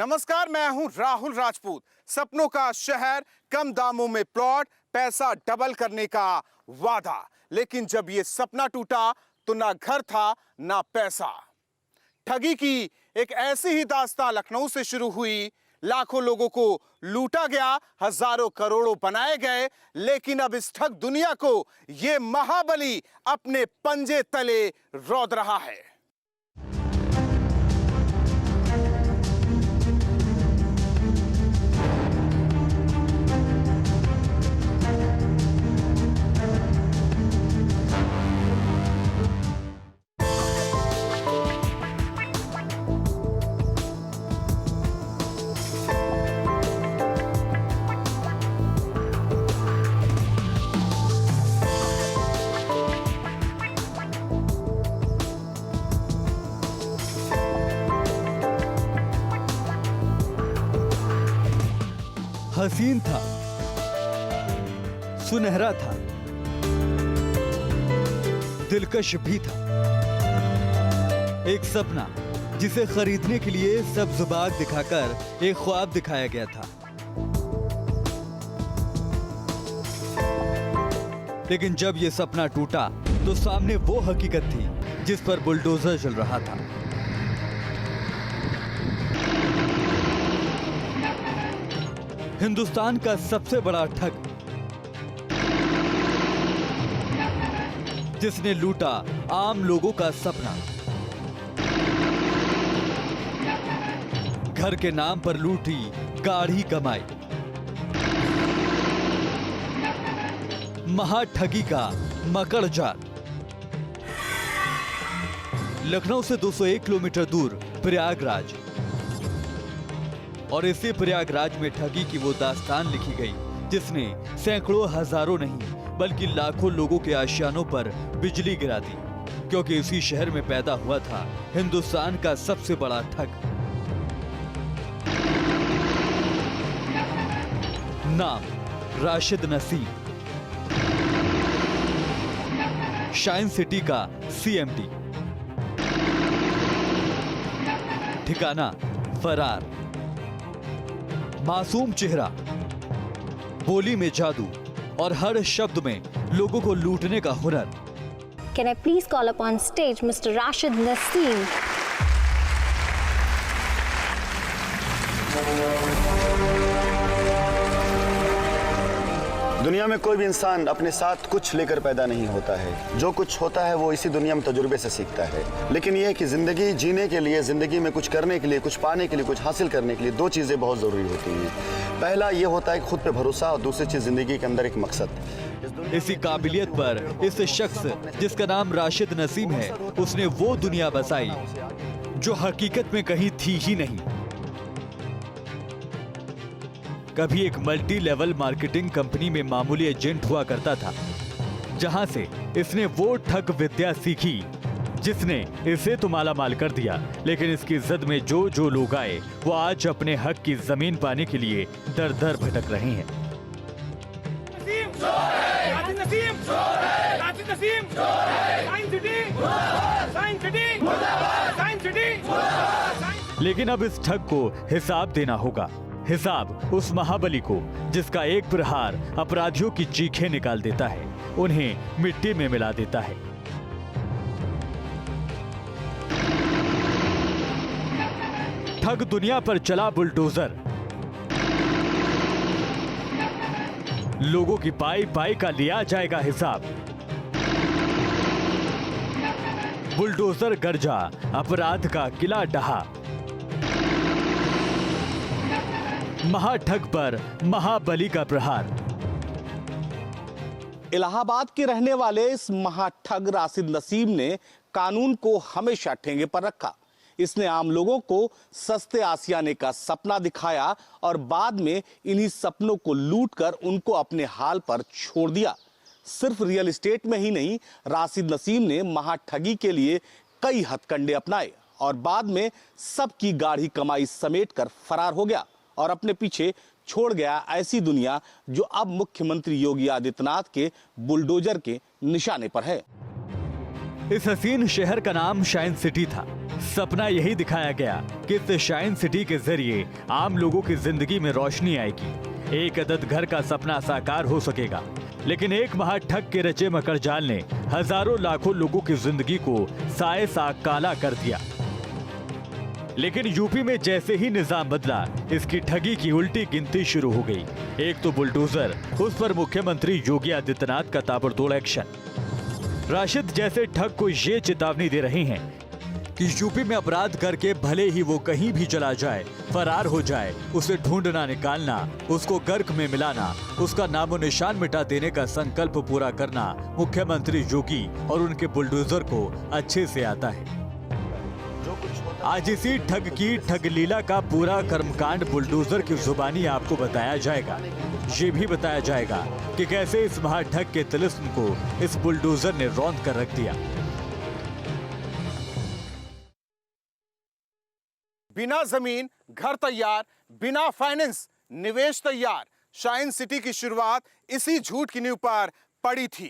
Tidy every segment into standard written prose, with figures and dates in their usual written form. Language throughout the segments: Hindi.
नमस्कार, मैं हूं राहुल राजपूत। सपनों का शहर, कम दामों में प्लॉट, पैसा डबल करने का वादा। लेकिन जब ये सपना टूटा तो ना घर था ना पैसा। ठगी की एक ऐसी ही दास्तां लखनऊ से शुरू हुई। लाखों लोगों को लूटा गया, हजारों करोड़ों बनाए गए, लेकिन अब इस ठग दुनिया को ये महाबली अपने पंजे तले रौंद रहा है। हसीन था, सुनहरा था, दिलकश भी था। एक सपना जिसे खरीदने के लिए सब्ज बाग दिखाकर एक ख्वाब दिखाया गया था। लेकिन जब यह सपना टूटा तो सामने वो हकीकत थी जिस पर बुलडोजर चल रहा था। हिंदुस्तान का सबसे बड़ा ठग, जिसने लूटा आम लोगों का सपना। घर के नाम पर लूटी गाढ़ी कमाई। महाठगी का मकड़ जाल। लखनऊ से 201 किलोमीटर दूर प्रयागराज, और इसी प्रयागराज में ठगी की वो दास्तान लिखी गई जिसने सैकड़ों हजारों नहीं बल्कि लाखों लोगों के आशियानों पर बिजली गिरा दी। क्योंकि इसी शहर में पैदा हुआ था हिंदुस्तान का सबसे बड़ा ठग। नाम राशिद नसीम, शाइन सिटी का CMD, ठिकाना फरार। मासूम चेहरा, बोली में जादू और हर शब्द में लोगों को लूटने का हुनर। Can I please call upon stage Mr. Rashid Naseem? दुनिया में कोई भी इंसान अपने साथ कुछ लेकर पैदा नहीं होता है। जो कुछ होता है वो इसी दुनिया में तजुर्बे से सीखता है। लेकिन यह है कि जिंदगी जीने के लिए, जिंदगी में कुछ करने के लिए, कुछ पाने के लिए, कुछ हासिल करने के लिए दो चीजें बहुत जरूरी होती हैं। पहला ये होता है खुद पे भरोसा, और दूसरी चीज जिंदगी के अंदर एक मकसद। इसी काबिलियत पर इस शख्स जिसका नाम राशिद नसीम है, उसने वो दुनिया बसाई जो हकीकत में कहीं थी ही नहीं। कभी एक मल्टी लेवल मार्केटिंग कंपनी में मामूली एजेंट हुआ करता था, जहां से इसने वो ठग विद्या सीखी जिसने इसे तो माला माल कर दिया। लेकिन इसकी जद में जो लोग आए वो आज अपने हक की जमीन पाने के लिए दर दर भटक रहे हैं। लेकिन अब इस ठग को हिसाब देना होगा। हिसाब उस महाबली को जिसका एक प्रहार अपराधियों की चीखें निकाल देता है, उन्हें मिट्टी में मिला देता है। ठग दुनिया पर चला बुलडोजर। लोगों की पाई पाई का लिया जाएगा हिसाब। बुलडोजर गरजा, अपराध का किला ढहा। महाठग पर महाबली का प्रहार। इलाहाबाद के रहने वाले इस महाठग राशिद नसीम ने कानून को हमेशा ठेंगे पर रखा। इसने आम लोगों को सस्ते आसियाने का सपना दिखाया और बाद में इन्हीं सपनों को लूटकर उनको अपने हाल पर छोड़ दिया। सिर्फ रियल एस्टेट में ही नहीं, राशिद नसीम ने महाठगी के लिए कई हथकंडे अपनाए और बाद में सबकी गाढ़ी कमाई समेटकर फरार हो गया और अपने पीछे छोड़ गया ऐसी दुनिया जो अब मुख्यमंत्री योगी आदित्यनाथ के बुलडोजर के निशाने पर है। इस हसीन शहर का नाम शाइन सिटी था। सपना यही दिखाया गया कि इस शाइन सिटी के जरिए आम लोगों की जिंदगी में रोशनी आएगी, एक अदद घर का सपना साकार हो सकेगा। लेकिन एक महाठग के रचे मकर जाल ने हजारों लाखों लोगों की जिंदगी को साए साग काला कर दिया। लेकिन यूपी में जैसे ही निजाम बदला, इसकी ठगी की उल्टी गिनती शुरू हो गई। एक तो बुलडोजर, उस पर मुख्यमंत्री योगी आदित्यनाथ का ताबड़तोड़ एक्शन। राशिद जैसे ठग को ये चेतावनी दे रहे हैं कि यूपी में अपराध करके भले ही वो कहीं भी चला जाए, फरार हो जाए, उसे ढूंढना निकालना, उसको गर्क में मिलाना, उसका नामो निशान मिटा देने का संकल्प पूरा करना मुख्यमंत्री योगी और उनके बुलडोजर को अच्छे से आता है। आज इसी ठग की ठग लीला का पूरा कर्मकांड बुलडोजर की जुबानी आपको बताया जाएगा। ये भी बताया जाएगा कि कैसे इस महाठग के तिलिस्म को इस बुलडोजर ने रौंद कर रख दिया। बिना जमीन घर तैयार, बिना फाइनेंस निवेश तैयार। शाइन सिटी की शुरुआत इसी झूठ की नींव पर पड़ी थी।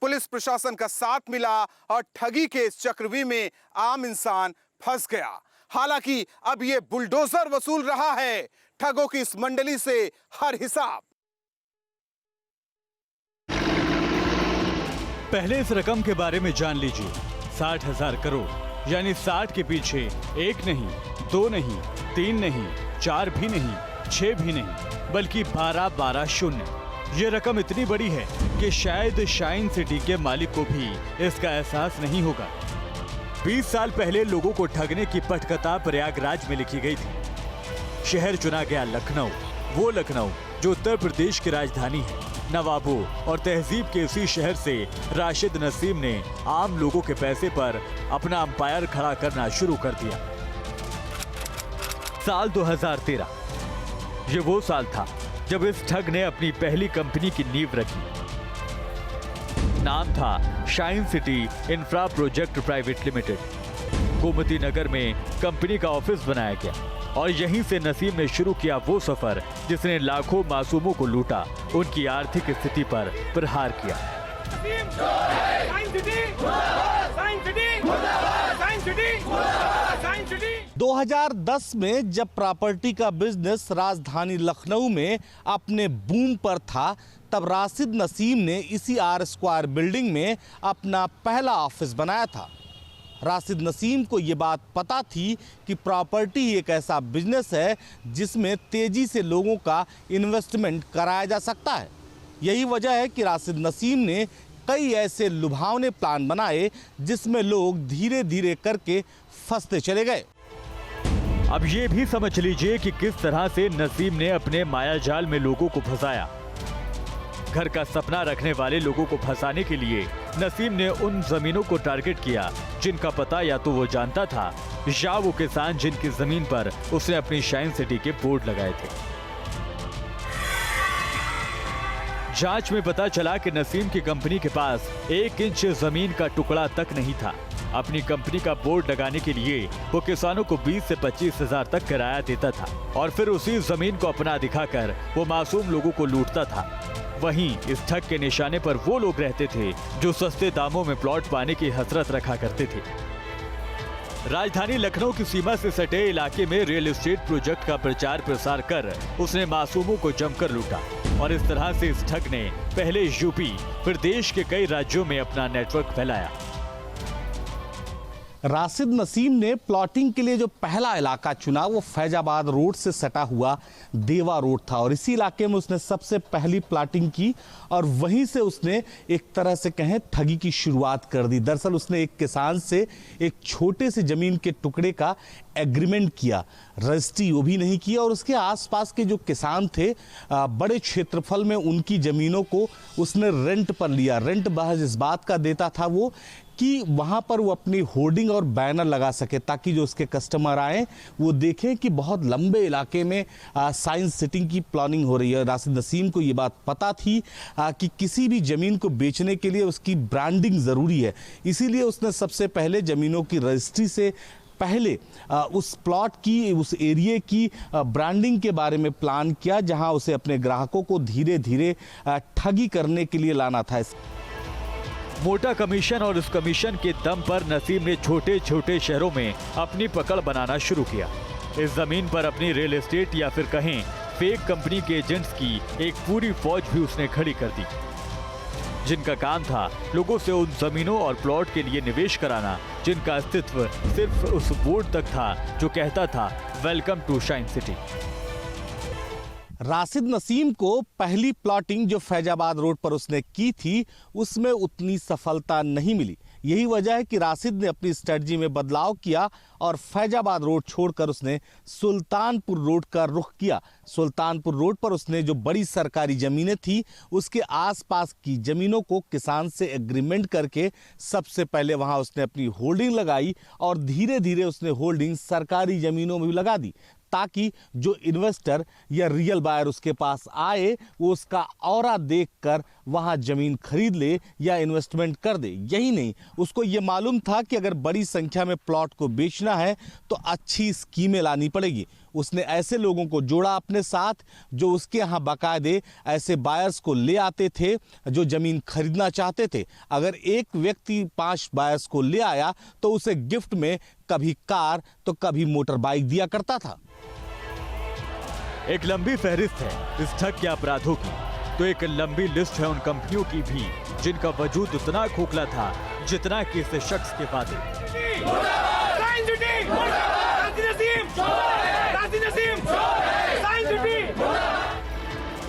पुलिस प्रशासन का साथ मिला और ठगी के इस चक्रव्यूह में आम इंसान फंस गया। हालांकि अब ये बुलडोजर वसूल रहा है ठगों की इस मंडली से हर हिसाब। पहले इस रकम के बारे में जान लीजिए। 60,000 करोड़, यानी 60 के पीछे 1 नहीं, 2 नहीं, 3 नहीं, 4 भी नहीं, 6 भी नहीं, बल्कि 12 शून्य। ये रकम इतनी बड़ी है कि शायद शाइन सिटी के मालिक को भी इसका एहसास नहीं होगा। 20 साल पहले लोगों को ठगने की पटकथा प्रयागराज में लिखी गई थी। शहर चुना गया लखनऊ, वो लखनऊ जो उत्तर प्रदेश की राजधानी है। नवाबों और तहजीब के इसी शहर से राशिद नसीम ने आम लोगों के पैसे पर अपना अंपायर खड़ा करना शुरू कर दिया। साल 2013 ये वो साल था जब इस ठग ने अपनी पहली कंपनी की नींव रखी। नाम था Shine City Infra Project Private Limited. Gomti Nagar में कंपनी का ऑफिस बनाया गया और यहीं से नसीम ने शुरू किया वो सफर जिसने लाखों मासूमों को लूटा, उनकी आर्थिक स्थिति पर प्रहार किया। 2010 में जब प्रॉपर्टी का बिजनेस राजधानी लखनऊ में अपने बूम पर था, तब राशिद नसीम ने इसी आर स्क्वायर बिल्डिंग में अपना पहला ऑफिस बनाया था। राशिद नसीम को ये बात पता थी कि प्रॉपर्टी एक ऐसा बिजनेस है जिसमें तेजी से लोगों का इन्वेस्टमेंट कराया जा सकता है। यही वजह है कि राशिद नसीम ने कई ऐसे लुभावने प्लान बनाए जिसमें लोग धीरे धीरे करके फंसते चले गए। अब ये भी समझ लीजिए कि किस तरह से नसीम ने अपने मायाजाल में लोगों को फंसाया। घर का सपना रखने वाले लोगों को फंसाने के लिए नसीम ने उन जमीनों को टारगेट किया जिनका पता या तो वो जानता था या वो किसान जिनकी जमीन पर उसने अपनी शाइन सिटी के बोर्ड लगाए थे। जांच में पता चला कि नसीम की कंपनी के पास 1 इंच जमीन का टुकड़ा तक नहीं था। अपनी कंपनी का बोर्ड लगाने के लिए वो किसानों को 20 से 25 हजार तक किराया देता था और फिर उसी जमीन को अपना दिखाकर वो मासूम लोगों को लूटता था। वहीं इस ठग के निशाने पर वो लोग रहते थे जो सस्ते दामों में प्लॉट पाने की हसरत रखा करते थे। राजधानी लखनऊ की सीमा से सटे इलाके में रियल एस्टेट प्रोजेक्ट का प्रचार प्रसार कर उसने मासूमों को जमकर लूटा और इस तरह से इस ठग ने पहले यूपी फिर देश के कई राज्यों में अपना नेटवर्क फैलाया। राशिद नसीम ने प्लॉटिंग के लिए जो पहला इलाका चुना वो फैजाबाद रोड से सटा हुआ देवा रोड था और इसी इलाके में उसने सबसे पहली प्लॉटिंग की और वहीं से उसने एक तरह से कहें ठगी की शुरुआत कर दी। दरअसल उसने एक किसान से एक छोटे से जमीन के टुकड़े का एग्रीमेंट किया, रजिस्ट्री वो भी नहीं किया और उसके आसपास के जो किसान थे बड़े क्षेत्रफल में उनकी जमीनों को उसने रेंट पर लिया। रेंट महज इस बात का देता था वो कि वहाँ पर वो अपनी होर्डिंग और बैनर लगा सके ताकि जो उसके कस्टमर आए वो देखें कि बहुत लंबे इलाके में साइंस सिटी की प्लानिंग हो रही है। राशिद नसीम को ये बात पता थी कि किसी भी ज़मीन को बेचने के लिए उसकी ब्रांडिंग ज़रूरी है, इसीलिए उसने सबसे पहले ज़मीनों की रजिस्ट्री से पहले उस प्लॉट की, उस एरिया की ब्रांडिंग के बारे में प्लान किया जहां उसे अपने ग्राहकों को धीरे धीरे ठगी करने के लिए लाना था। मोटा कमीशन और उस कमीशन के दम पर नसीम ने छोटे छोटे शहरों में अपनी पकड़ बनाना शुरू किया। इस जमीन पर अपनी रियल एस्टेट या फिर कहें फेक कंपनी के एजेंट्स की एक पूरी फौज भी उसने खड़ी कर दी, जिनका काम था लोगों से उन जमीनों और प्लॉट के लिए निवेश कराना जिनका अस्तित्व सिर्फ उस बोर्ड तक था जो कहता था welcome to Shine City. Rashid Naseem को पहली प्लॉटिंग जो फैजाबाद रोड पर उसने की थी उसमें उतनी सफलता नहीं मिली। यही वजह है कि राशिद ने अपनी स्ट्रेटजी में बदलाव किया और फैजाबाद रोड छोड़कर उसने सुल्तानपुर रोड का रुख किया। सुल्तानपुर रोड पर उसने जो बड़ी सरकारी जमीनें थी उसके आसपास की जमीनों को किसान से एग्रीमेंट करके सबसे पहले वहां उसने अपनी होल्डिंग लगाई और धीरे धीरे उसने होल्डिंग सरकारी जमीनों में भी लगा दी, ताकि जो इन्वेस्टर या रियल बायर उसके पास आए वो उसका ऑरा देखकर वहां जमीन खरीद ले या इन्वेस्टमेंट कर दे। यही नहीं, उसको ये मालूम था कि अगर बड़ी संख्या में प्लॉट को बेचना है तो अच्छी स्कीमें लानी पड़ेगी। उसने ऐसे लोगों को जोड़ा अपने साथ जो उसके यहाँ बाकायदे ऐसे बायर्स को ले आते थे जो जमीन खरीदना चाहते थे। अगर एक व्यक्ति 5 बायर्स को ले आया तो उसे गिफ्ट में कभी कार तो कभी मोटर बाइक दिया करता था। एक लंबी फहरिस्त है इस ठग के अपराधों की, तो एक लंबी लिस्ट है उन कंपनियों की भी जिनका वजूद उतना खोखला था जितना कि इस शख्स के वादे।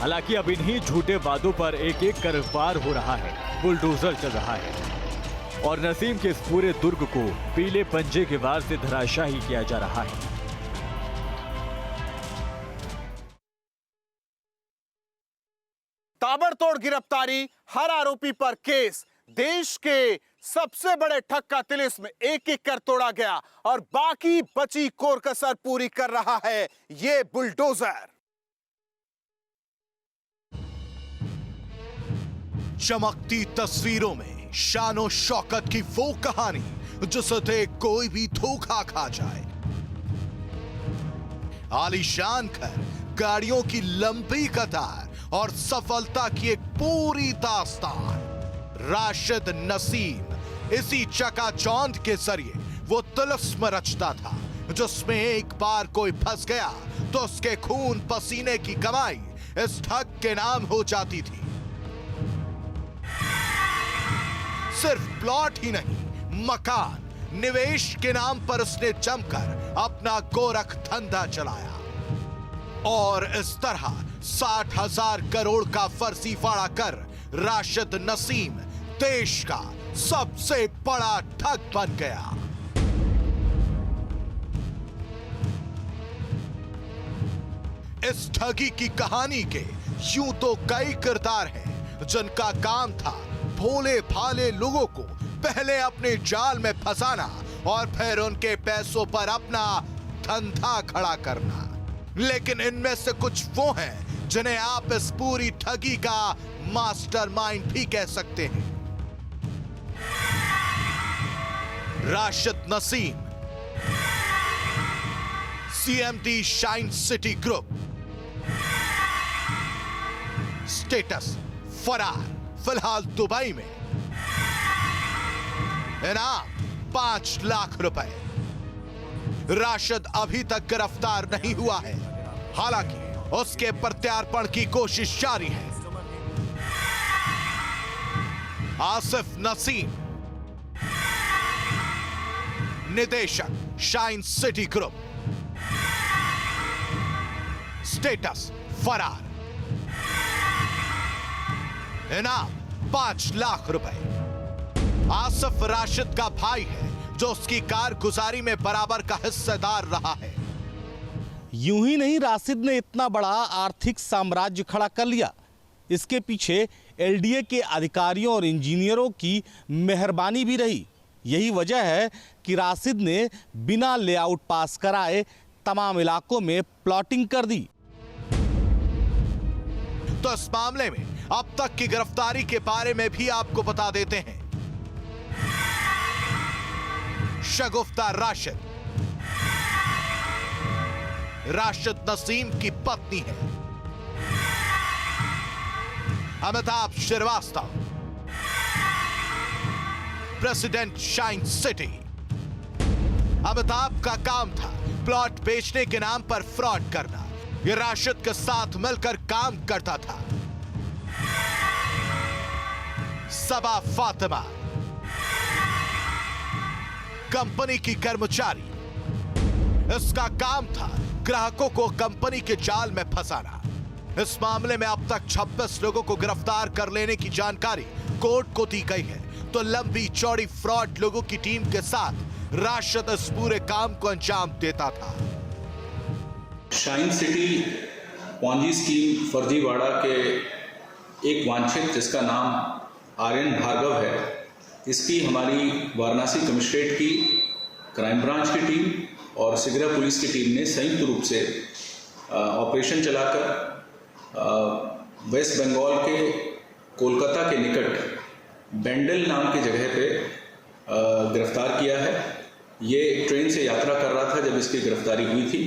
हालांकि अब इन्हीं झूठे वादों पर एक एक कर वार हो रहा है, बुलडोजर चल रहा है और नसीम के इस पूरे दुर्ग को पीले पंजे के वार से धराशाही किया जा रहा है। ताबड़तोड़ गिरफ्तारी, हर आरोपी पर केस, देश के सबसे बड़े ठग का तिलिस्म एक एक कर तोड़ा गया और बाकी बची कोर कसर पूरी कर रहा है ये बुलडोजर। चमकती तस्वीरों में शानो शौकत की वो कहानी जिसे देख कोई भी धोखा खा जाए। आलीशान घर, गाड़ियों की लंबी कतार और सफलता की एक पूरी दास्तान। राशिद नसीम इसी चकाचौंध के जरिए वो तिलिस्म रचता था जिसमें एक बार कोई फंस गया तो उसके खून पसीने की कमाई इस ठग के नाम हो जाती थी। सिर्फ प्लॉट ही नहीं, मकान, निवेश के नाम पर उसने जमकर अपना गोरख धंधा चलाया और इस तरह 60,000 करोड़ का फर्जीवाड़ा कर राशिद नसीम देश का सबसे बड़ा ठग बन गया। इस ठगी की कहानी के यूं तो कई किरदार हैं जिनका काम था भोले भाले लोगों को पहले अपने जाल में फंसाना और फिर उनके पैसों पर अपना धंधा खड़ा करना। लेकिन इनमें से कुछ वो हैं जिन्हें आप इस पूरी ठगी का मास्टरमाइंड भी कह सकते हैं। Rashid Naseem, CMD shine city group, status फरार, फिलहाल दुबई में, इनाम 5 लाख रुपए। राशिद अभी तक गिरफ्तार नहीं हुआ है, हालांकि उसके प्रत्यार्पण की कोशिश जारी है। आसिफ नसीम, निदेशक शाइन सिटी ग्रुप, स्टेटस फरार, इनाम 5 लाख रुपए। आसिफ राशिद का भाई है जो उसकी कारगुजारी में बराबर का हिस्सेदार रहा है। यूं ही नहीं, राशिद ने इतना बड़ा आर्थिक साम्राज्य खड़ा कर लिया। इसके पीछे एलडीए के अधिकारियों और इंजीनियरों की मेहरबानी भी रही। यही वजह है कि राशिद ने बिना लेआउट पास कराए तमाम इलाकों में प्लॉटिंग कर दी। तो इस मामले में अब तक की गिरफ्तारी के बारे में भी आपको बता देते हैं। शगुफ्ता राशिद, राशिद नसीम की पत्नी है। Amitabh Srivastava, president Shine City. Amitabh का काम था प्लॉट बेचने के नाम पर फ्रॉड करना। ये राशिद के साथ मिलकर काम करता था। सबा फातिमा कंपनी की कर्मचारी, इसका काम था ग्राहकों को कंपनी के जाल में फंसाना। इस मामले में अब तक 26 लोगों को गिरफ्तार कर लेने की जानकारी कोर्ट को दी गई है। तो लंबी चौड़ी फ्रॉड लोगों की टीम के साथ राशिद इस पूरे काम को अंजाम देता था। शाइन सिटी पॉन्जी स्कीम फर्जीवाड़ा के एक वांछित जिसका नाम आर्यन भार्गव है, इसकी हमारी वाराणसी कमिश्नरेट की क्राइम ब्रांच की टीम और सिगरा पुलिस की टीम ने संयुक्त रूप से ऑपरेशन चलाकर वेस्ट बंगाल के कोलकाता के निकट बेंडल नाम की जगह पे गिरफ्तार किया है। ये ट्रेन से यात्रा कर रहा था जब इसकी गिरफ्तारी हुई थी।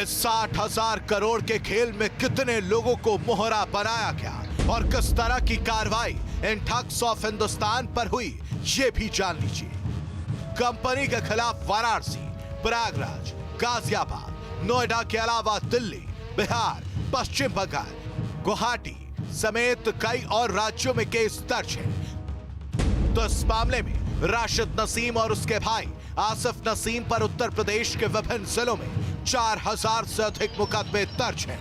इस 60,000 करोड़ के खेल में कितने लोगों को मोहरा बनाया गया और किस तरह की कार्रवाई इन ठग्स ऑफ हिंदुस्तान पर हुई, ये भी जान लीजिए। कंपनी के खिलाफ वाराणसी, प्रयागराज, गाजियाबाद, नोएडा के अलावा दिल्ली, बिहार, पश्चिम बंगाल, गुवाहाटी समेत कई और राज्यों में केस दर्ज है। तो इस मामले में राशिद नसीम और उसके भाई आसिफ नसीम पर उत्तर प्रदेश के विभिन्न जिलों में 4000 से अधिक मुकदमे दर्ज हैं।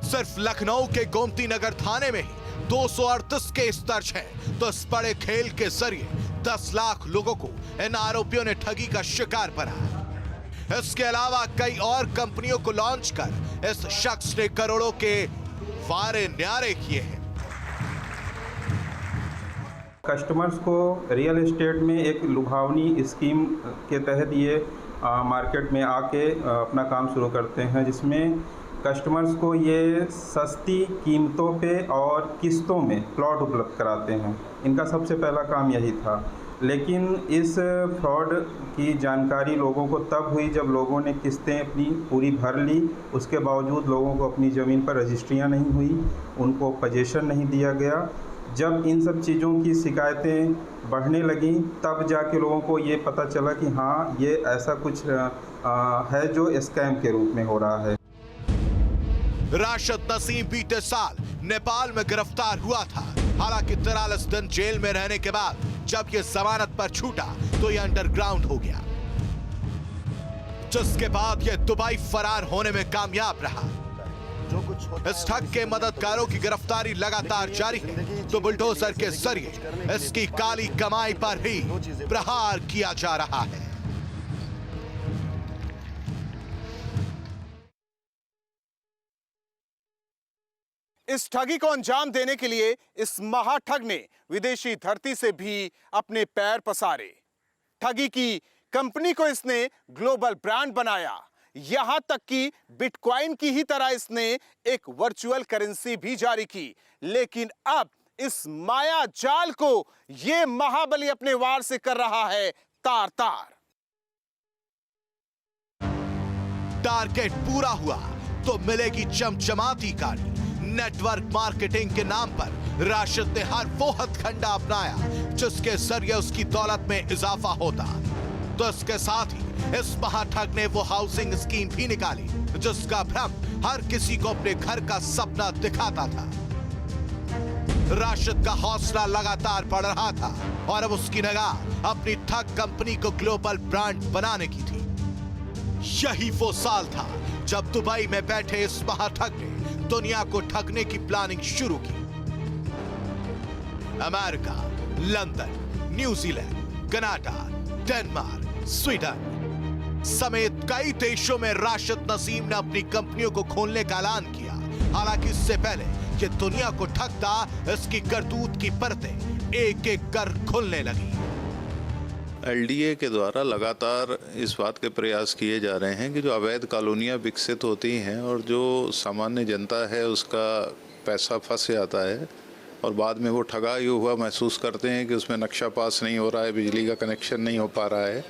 सिर्फ लखनऊ के गोमती नगर थाने में ही 238 केस दर्ज हैं। तो इस बड़े खेल के जरिए 10 लाख लोगों को इन आरोपियों ने ठगी का शिकार बनाया। इसके अलावा कई और कंपनियों को लॉन्च कर इस शख्स ने करोड़ों के वारे न्यारे किए हैं। कस्टमर्स को रियल एस्टेट में एक लुभावनी स्कीम के तहत ये मार्केट में आके अपना काम शुरू करते हैं, जिसमें कस्टमर्स को ये सस्ती कीमतों पे और किस्तों में प्लॉट उपलब्ध कराते हैं। इनका सबसे पहला काम यही था। लेकिन इस फ्रॉड की जानकारी लोगों को तब हुई जब लोगों ने किस्तें अपनी पूरी भर ली। उसके बावजूद लोगों को अपनी ज़मीन पर रजिस्ट्रियाँ नहीं हुई, उनको पोजीशन नहीं दिया गया। जब इन सब चीज़ों की शिकायतें बढ़ने लगी तब जाके लोगों को ये पता चला कि हाँ, ये ऐसा कुछ है जो स्कैम के रूप में हो रहा है। राशिद नसीम बीते साल नेपाल में गिरफ्तार हुआ था। हालांकि 43 दिन जेल में रहने के बाद जब ये जमानत पर छूटा तो ये अंडरग्राउंड हो गया, जिसके बाद ये दुबई फरार होने में कामयाब रहा। इस ठग के मददगारों की गिरफ्तारी लगातार जारी है। तो बुलडोजर के जरिए इसकी काली कमाई पर भी प्रहार किया जा रहा है। इस ठगी को अंजाम देने के लिए इस महाठग ने विदेशी धरती से भी अपने पैर पसारे। ठगी की कंपनी को इसने ग्लोबल ब्रांड बनाया। यहां तक कि बिटकॉइन की ही तरह इसने एक वर्चुअल करेंसी भी जारी की। लेकिन अब इस माया जाल को यह महाबली अपने वार से कर रहा है तार तार। टारगेट पूरा हुआ तो मिलेगी चमचमाती गाड़ी। नेटवर्क मार्केटिंग के नाम पर राशिद ने हर वो हथकंडा अपनाया जिसके जरिए उसकी दौलत में इजाफा होता। तो इसके साथ ही इस महाठग ने वो हाउसिंग स्कीम भी निकाली जिसका भ्रम हर किसी को अपने घर का सपना दिखाता था। राशिद का हौसला लगातार बढ़ रहा था और अब उसकी निगाह अपनी ठग कंपनी को ग्लोबल ब्रांड बनाने की थी। यही वो साल था जब दुबई में बैठे इस महाठग ने दुनिया को ठगने की प्लानिंग शुरू की। America, London, New Zealand, Canada, Denmark, Sweden समेत कई देशों में राशिद नसीम ने अपनी कंपनियों को खोलने का ऐलान किया। हालांकि इससे पहले ये दुनिया को ठगता, इसकी करतूत की परतें एक एक कर खुलने लगी। एलडीए के द्वारा लगातार इस बात के प्रयास किए जा रहे हैं कि जो अवैध कॉलोनियाँ विकसित होती हैं और जो सामान्य जनता है उसका पैसा फंस जाता है और बाद में वो ठगा हुआ महसूस करते हैं कि उसमें नक्शा पास नहीं हो रहा है, बिजली का कनेक्शन नहीं हो पा रहा है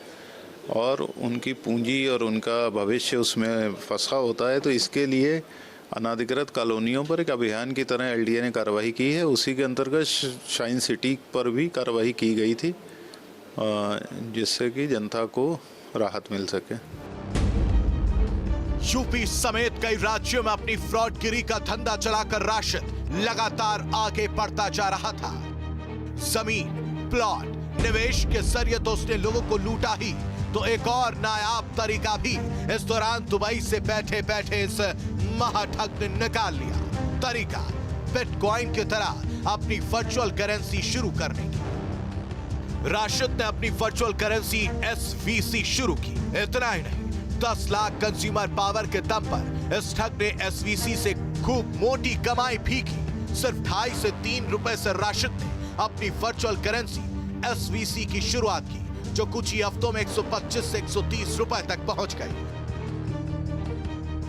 और उनकी पूंजी और उनका भविष्य उसमें फंसा होता है। तो इसके लिए अनाधिकृत कॉलोनियों पर एक अभियान की तरह एलडीए ने कार्रवाई की है। उसी के अंतर्गत शाइन सिटी पर भी कार्रवाई की गई थी, जिससे कि जनता को राहत मिल सके। यूपी समेत कई राज्यों में अपनी फ्रॉडगिरी का धंधा चलाकर राशिद लगातार आगे बढ़ता जा रहा था। जमीन, प्लॉट, निवेश के जरिए तो उसने लोगों को लूटा ही, तो एक और नायाब तरीका भी इस दौरान दुबई से बैठे बैठे इस महाठग ने निकाल लिया। तरीका बिटकॉइन की तरह अपनी वर्चुअल करेंसी शुरू करने की। राशिद ने अपनी वर्चुअल करेंसी SVC शुरू की। इतना ही नहीं, 10 लाख कंज्यूमर पावर के दम पर इस ठग ने SVC से खूब मोटी कमाई भी की। सिर्फ 2.5 से 3 रुपए से राशिद ने अपनी वर्चुअल करेंसी SVC की शुरुआत की, जो कुछ ही हफ्तों में 125 से 130 रुपए तक पहुंच गई।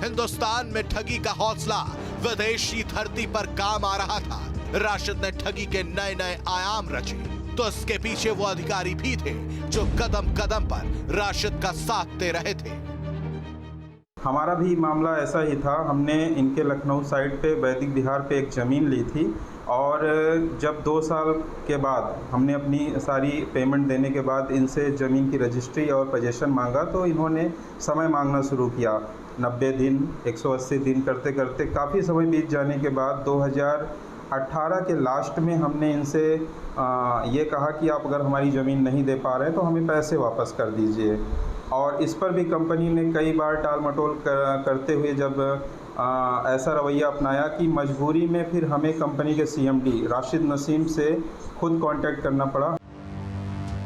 हिंदुस्तान में ठगी का हौसला विदेशी धरती पर काम आ रहा था। राशिद ने ठगी के नए नए आयाम रचे, तो इसके पीछे वो अधिकारी भी थे जो कदम कदम पर राशिद का साथ दे रहे थे। हमारा भी मामला ऐसा ही था। हमने इनके लखनऊ साइड पे वैदिक विहार पे एक ज़मीन ली थी, और जब 2 साल के बाद हमने अपनी सारी पेमेंट देने के बाद इनसे ज़मीन की रजिस्ट्री और पोजीशन मांगा, तो इन्होंने समय मांगना शुरू किया। 90 दिन, 180 दिन करते करते काफ़ी समय बीत जाने के बाद 2018 के लास्ट में हमने इनसे ये कहा कि आप अगर हमारी ज़मीन नहीं दे पा रहे तो हमें पैसे वापस कर दीजिए। और इस पर भी कंपनी ने कई बार टाल मटोल करते हुए जब ऐसा रवैया अपनाया कि मजबूरी में फिर हमें कंपनी के CMD राशिद नसीम से खुद कांटेक्ट करना पड़ा।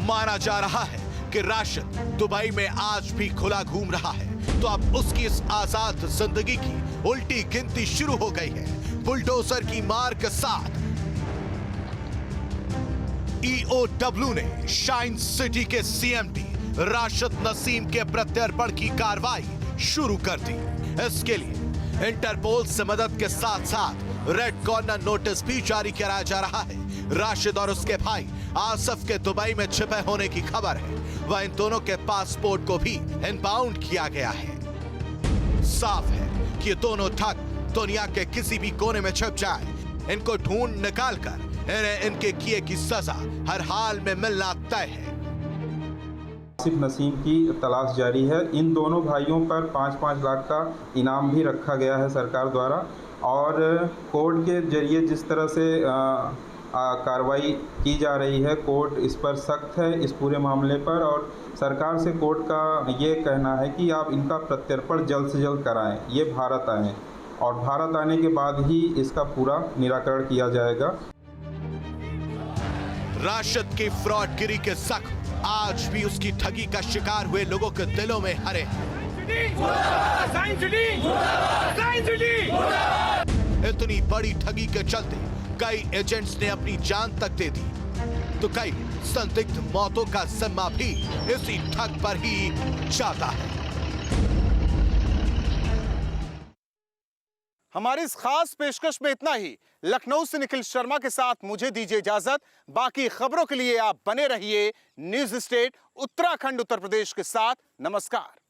माना जा रहा है कि राशिद दुबई में आज भी खुला घूम रहा है, तो अब उसकी इस आजाद जिंदगी की उल्टी गिनती शुरू हो गई है। बुलडोजर की मार के साथ EOW ने शाइन सिटी के CMD राशिद नसीम के प्रत्यर्पण की कार्रवाई शुरू कर दी। इसके लिए इंटरपोल से मदद के साथ साथ रेड कॉर्नर नोटिस भी जारी कराया जा रहा है। राशिद और उसके भाई आसिफ के दुबई में छिपे होने की खबर है। वह इन दोनों के पासपोर्ट को भी इनबाउंड किया गया है। साफ है कि ये दोनों ठग दुनिया के किसी भी कोने में छिप जाए, इनको ढूंढ निकाल कर इन्हें इनके किए की सजा हर हाल में मिलना तय है। आसिफ नसीम की तलाश जारी है। इन दोनों भाइयों पर 5-5 लाख का इनाम भी रखा गया है सरकार द्वारा, और कोर्ट के जरिए जिस तरह से कार्रवाई की जा रही है, कोर्ट इस पर सख्त है इस पूरे मामले पर, और सरकार से कोर्ट का ये कहना है कि आप इनका प्रत्यर्पण जल्द से जल्द कराएं, ये भारत आएँ, और भारत आने के बाद ही इसका पूरा निराकरण किया जाएगा। राशिद की फ्रॉडगिरी के जख्म आज भी उसकी ठगी का शिकार हुए लोगों के दिलों में हरे हैं। इतनी बड़ी ठगी के चलते कई एजेंट्स ने अपनी जान तक दे दी, तो कई संदिग्ध मौतों का जिम्मा भी इसी ठग पर ही जाता है। हमारी इस खास पेशकश में इतना ही। लखनऊ से निखिल शर्मा के साथ मुझे दीजिए इजाजत। बाकी खबरों के लिए आप बने रहिए न्यूज़ स्टेट उत्तराखंड उत्तर प्रदेश के साथ। नमस्कार।